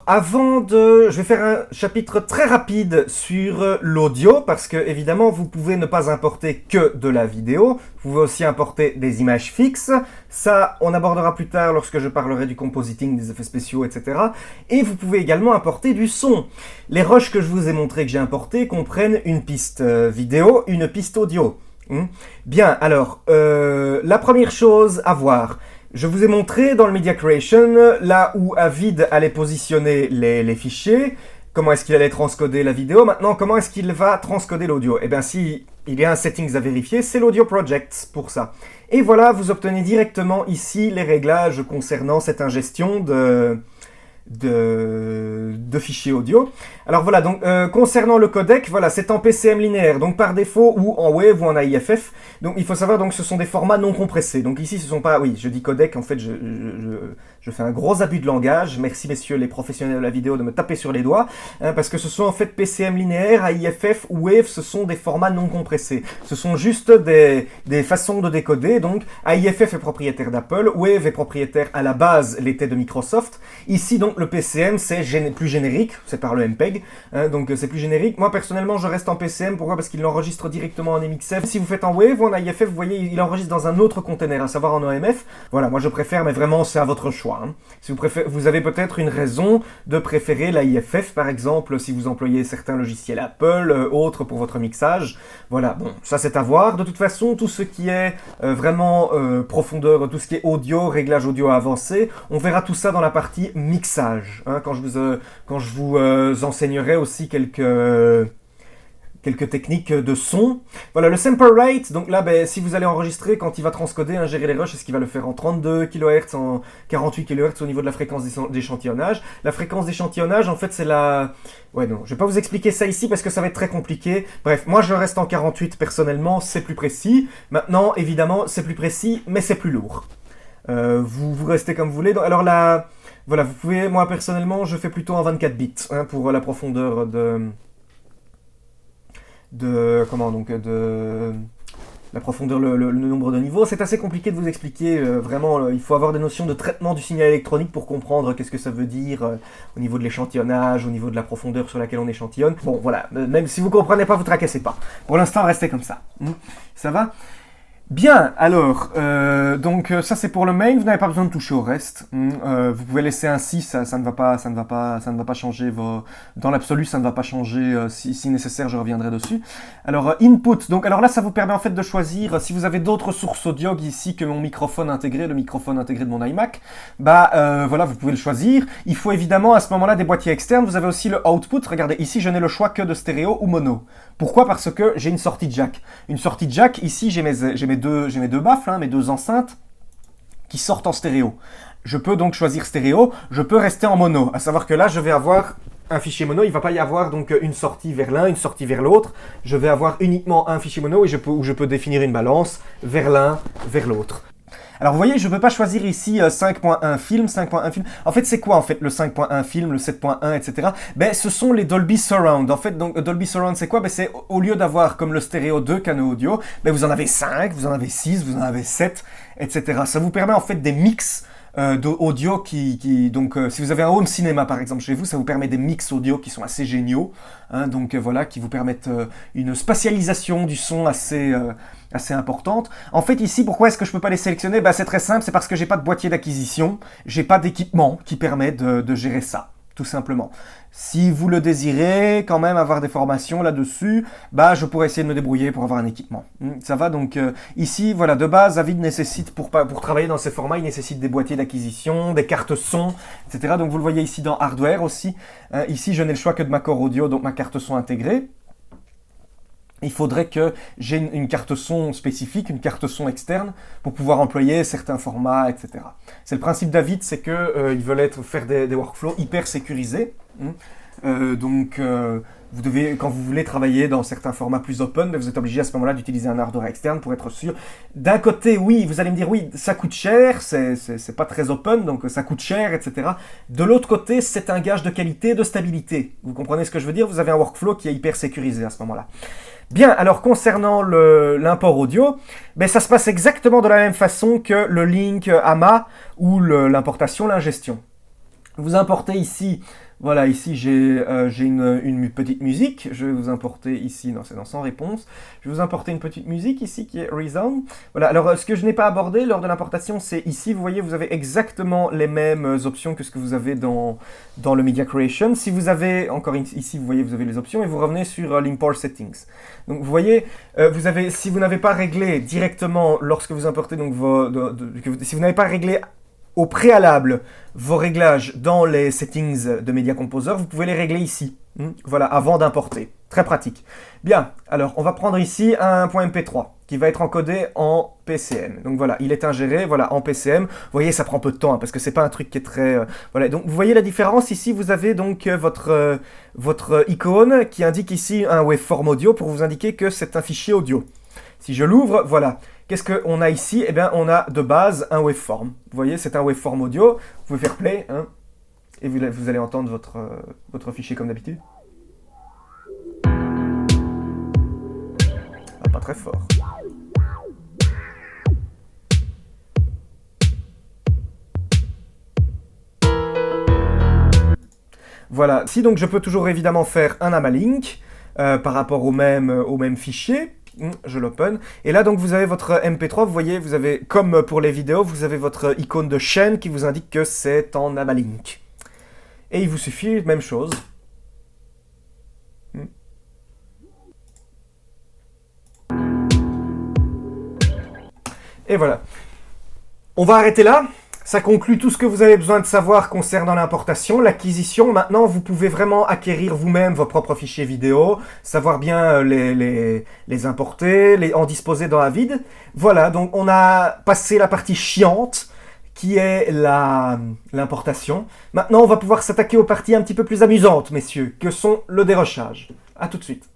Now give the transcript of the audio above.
je vais faire un chapitre très rapide sur l'audio, parce que évidemment vous pouvez ne pas importer que de la vidéo, vous pouvez aussi importer des images fixes, ça on abordera plus tard lorsque je parlerai du compositing, des effets spéciaux, etc. Et vous pouvez également importer du son. Les rushs que je vous ai montré que j'ai importés comprennent une piste vidéo, une piste audio. Bien, alors, la première chose à voir. Je vous ai montré dans le Media Creation, là où Avid allait positionner les fichiers, comment est-ce qu'il allait transcoder la vidéo. Maintenant, comment est-ce qu'il va transcoder l'audio? Eh bien, si il y a un settings à vérifier, c'est l'Audio Project pour ça. Et voilà, vous obtenez directement ici les réglages concernant cette ingestion de fichiers audio. Alors voilà, donc concernant le codec, voilà, c'est en PCM linéaire, donc par défaut, ou en WAV ou en AIFF. Donc il faut savoir, donc ce sont des formats non compressés. Donc ici, ce sont pas, oui, je dis codec, en fait, je fais un gros abus de langage. Merci messieurs les professionnels de la vidéo de me taper sur les doigts, parce que ce sont en fait PCM linéaire, AIFF ou WAV, ce sont des formats non compressés. Ce sont juste des façons de décoder. Donc AIFF est propriétaire d'Apple, WAV est propriétaire à la base, l'était de Microsoft. Ici donc le PCM c'est plus générique, c'est par le MPEG, donc c'est plus générique. Moi personnellement je reste en PCM, pourquoi? Parce qu'il l'enregistre directement en MXF. Si vous faites en WAV ou en AIFF, vous voyez il enregistre dans un autre container, à savoir en OMF. Voilà, moi je préfère, mais vraiment c'est à votre choix. Si vous avez peut-être une raison de préférer l'AIFF par exemple, si vous employez certains logiciels Apple, autres pour votre mixage. Voilà, bon, ça c'est à voir. De toute façon, tout ce qui est vraiment profondeur, tout ce qui est audio, réglage audio avancé, on verra tout ça dans la partie mixage, quand je vous enseignerai aussi quelques techniques de son. Voilà, le sample rate, donc là, si vous allez enregistrer, quand il va transcoder, gérer les rushs, est-ce qu'il va le faire en 32 kHz, en 48 kHz au niveau de la fréquence d'échantillonnage? La fréquence d'échantillonnage, en fait, c'est la... Ouais, non, je vais pas vous expliquer ça ici parce que ça va être très compliqué. Bref, moi, je reste en 48 personnellement, c'est plus précis. Maintenant, évidemment, c'est plus précis, mais c'est plus lourd. Vous restez comme vous voulez. Alors là, voilà, vous pouvez... Moi, personnellement, je fais plutôt en 24 bits, pour la profondeur la profondeur, le nombre de niveaux. C'est assez compliqué de vous expliquer, vraiment, il faut avoir des notions de traitement du signal électronique pour comprendre qu'est-ce que ça veut dire au niveau de l'échantillonnage, au niveau de la profondeur sur laquelle on échantillonne. Bon, voilà, même si vous comprenez pas, vous tracassez pas. Pour l'instant, restez comme ça. Ça va ? Bien, alors, donc ça c'est pour le main, vous n'avez pas besoin de toucher au reste. Vous pouvez laisser ainsi, ça ne va pas changer dans l'absolu, ça ne va pas changer. Si nécessaire, je reviendrai dessus. Alors input, donc alors là ça vous permet en fait de choisir si vous avez d'autres sources audio ici que mon microphone intégré, le microphone intégré de mon iMac. Voilà, vous pouvez le choisir. Il faut évidemment à ce moment-là des boîtiers externes. Vous avez aussi le output. Regardez, ici je n'ai le choix que de stéréo ou mono. Pourquoi? Parce que j'ai une sortie jack. Une sortie jack, ici j'ai mes deux baffles, mes deux enceintes qui sortent en stéréo. Je peux donc choisir stéréo, je peux rester en mono. À savoir que là, je vais avoir un fichier mono, il ne va pas y avoir donc une sortie vers l'un, une sortie vers l'autre. Je vais avoir uniquement un fichier mono où je peux définir une balance vers l'un, vers l'autre. Alors vous voyez, je ne peux pas choisir ici 5.1 film, 5.1 film. En fait, c'est quoi en fait le 5.1 film, le 7.1, etc. Ce sont les Dolby Surround. En fait, donc Dolby Surround, c'est quoi? C'est au lieu d'avoir comme le stéréo 2 canaux audio, vous en avez 5, vous en avez 6, vous en avez 7, etc. Ça vous permet en fait des mix d'audio donc si vous avez un home cinéma par exemple chez vous, ça vous permet des mix audio qui sont assez géniaux, donc voilà, qui vous permettent une spatialisation du son assez importante. En fait ici, pourquoi est-ce que je peux pas les sélectionner? C'est très simple, c'est parce que j'ai pas de boîtier d'acquisition, j'ai pas d'équipement qui permet de gérer ça, tout simplement. Si vous le désirez, quand même avoir des formations là-dessus, je pourrais essayer de me débrouiller pour avoir un équipement. Ça va, donc ici, voilà, de base, Avid nécessite, pour travailler dans ces formats, il nécessite des boîtiers d'acquisition, des cartes son, etc. Donc vous le voyez ici dans Hardware aussi. Ici, je n'ai le choix que de ma core audio, donc ma carte son intégrée. Il faudrait que j'ai une carte son spécifique, une carte son externe, pour pouvoir employer certains formats, etc. C'est le principe d'Avid, c'est qu'ils veulent faire des workflows hyper sécurisés. Vous devez, quand vous voulez travailler dans certains formats plus open, vous êtes obligé à ce moment-là d'utiliser un hardware externe pour être sûr. D'un côté, oui, vous allez me dire, oui, ça coûte cher, c'est pas très open, donc ça coûte cher, etc. De l'autre côté, c'est un gage de qualité, de stabilité. Vous comprenez ce que je veux dire? Vous avez un workflow qui est hyper sécurisé à ce moment-là. Bien, alors concernant l'import audio, ça se passe exactement de la même façon que le link AMA ou l'importation, l'ingestion. Vous importez ici Voilà, ici j'ai une petite musique. Je vais vous importer ici, non, c'est dans sans réponse. Je vais vous importer une petite musique ici qui est Resound. Voilà, alors ce que je n'ai pas abordé lors de l'importation, c'est ici, vous voyez, vous avez exactement les mêmes options que ce que vous avez dans le Media Creation. Si vous avez, encore ici, vous voyez, vous avez les options et vous revenez sur l'Import Settings. Donc vous voyez, si vous n'avez pas réglé directement lorsque vous importez, donc si vous n'avez pas réglé au préalable vos réglages dans les settings de Media Composer, vous pouvez les régler ici. Voilà, avant d'importer. Très pratique. Bien, alors on va prendre ici un .mp3 qui va être encodé en PCM. Donc voilà, il est ingéré voilà, en PCM. Vous voyez, ça prend peu de temps hein, parce que c'est pas un truc qui est très... voilà, donc vous voyez la différence ici, vous avez donc votre icône qui indique ici un waveform audio pour vous indiquer que c'est un fichier audio. Si je l'ouvre, voilà. Qu'est-ce qu'on a ici? Eh bien, on a de base un waveform. Vous voyez, c'est un waveform audio. Vous pouvez faire play, hein, et vous allez entendre votre fichier comme d'habitude. Ah, pas très fort. Voilà. Si donc je peux toujours évidemment faire un amalink par rapport au même fichier. Je l'open. Et là, donc, vous avez votre MP3. Vous voyez, vous avez, comme pour les vidéos, vous avez votre icône de chaîne qui vous indique que c'est en amalink. Et il vous suffit, même chose. Et voilà. On va arrêter là. Ça conclut tout ce que vous avez besoin de savoir concernant l'importation, l'acquisition. Maintenant, vous pouvez vraiment acquérir vous-même vos propres fichiers vidéo, savoir bien les importer, en disposer dans Avid. Voilà, donc on a passé la partie chiante, qui est l'importation. Maintenant, on va pouvoir s'attaquer aux parties un petit peu plus amusantes, messieurs, que sont le dérochage. A tout de suite.